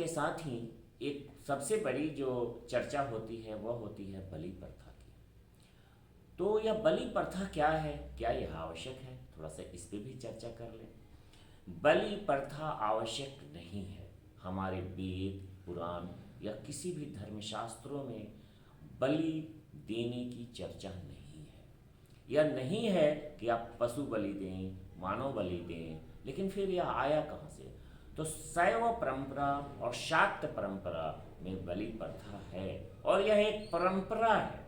के साथ ही एक सबसे बड़ी जो चर्चा होती है वह होती है बलि प्रथा की। तो यह बलि प्रथा क्या है, क्या यह आवश्यक है, थोड़ा सा इस पे भी चर्चा कर लें। बलि प्रथा आवश्यक नहीं है। हमारे वेद पुराण या किसी भी धर्मशास्त्रों में बलि देने की चर्चा नहीं है। यह नहीं है कि आप पशु बलि दें, मानव बलि दें, लेकिन फिर यह आया कहाँ से? तो शैव परंपरा और शाक्त परंपरा में बलि प्रथा है, और यह एक परंपरा है।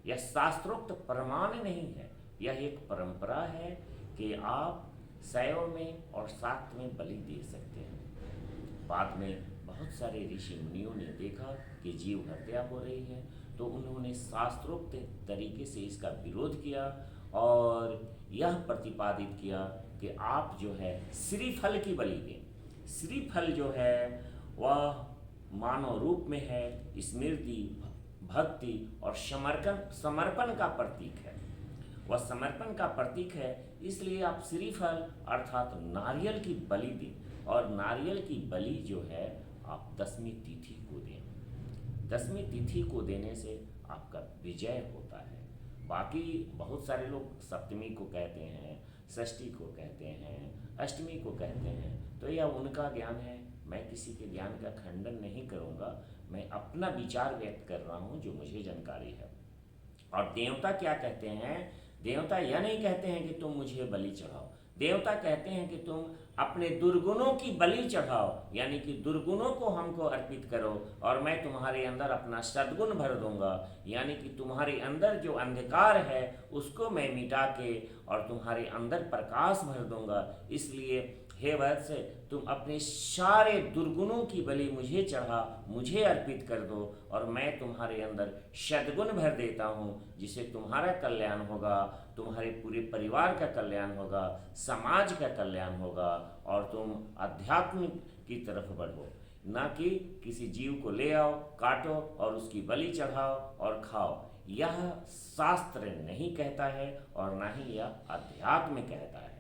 यह शास्त्रोक्त प्रमाण नहीं है, यह एक परंपरा है कि आप शैव में और शाक्त में बलि दे सकते हैं। बाद में बहुत सारे ऋषि मुनियों ने देखा कि जीव हत्या हो रही है, तो उन्होंने शास्त्रोक्त तरीके से इसका विरोध किया और यह प्रतिपादित किया कि आप जो है श्रीफल की बलि दें। श्रीफल जो है वह मानव रूप में है, स्मृति, भक्ति और समर्पण का प्रतीक है। वह समर्पण का प्रतीक है, इसलिए आप श्रीफल अर्थात नारियल की बलि दें। और नारियल की बलि जो है आप दसवीं तिथि को दें। दसवीं तिथि को देने से आपका विजय होता है। बाकी बहुत सारे लोग सप्तमी को कहते हैं, षष्ठी को कहते हैं, अष्टमी को कहते हैं, तो यह उनका ज्ञान है। मैं किसी के ज्ञान का खंडन नहीं करूँगा, मैं अपना विचार व्यक्त कर रहा हूँ जो मुझे जानकारी है। और देवता क्या कहते हैं? देवता यह नहीं कहते हैं कि तुम मुझे बलि चढ़ाओ। देवता कहते हैं कि तुम अपने दुर्गुणों की बलि चढ़ाओ, यानी कि दुर्गुणों को हमको अर्पित करो और मैं तुम्हारे अंदर अपना सद्गुण भर दूंगा। यानी कि तुम्हारे अंदर जो अंधकार है उसको मैं मिटा के और तुम्हारे अंदर प्रकाश भर दूंगा। इसलिए हे वत्स, तुम अपने सारे दुर्गुणों की बलि मुझे चढ़ा, मुझे अर्पित कर दो और मैं तुम्हारे अंदर सद्गुण भर देता हूँ, जिससे तुम्हारा कल्याण होगा, तुम्हारे पूरे परिवार का कल्याण होगा, समाज का कल्याण होगा और तुम अध्यात्म की तरफ बढ़ो। ना कि किसी जीव को ले आओ, काटो और उसकी बलि चढ़ाओ और खाओ। यह शास्त्र नहीं कहता है और ना ही यह अध्यात्म कहता है।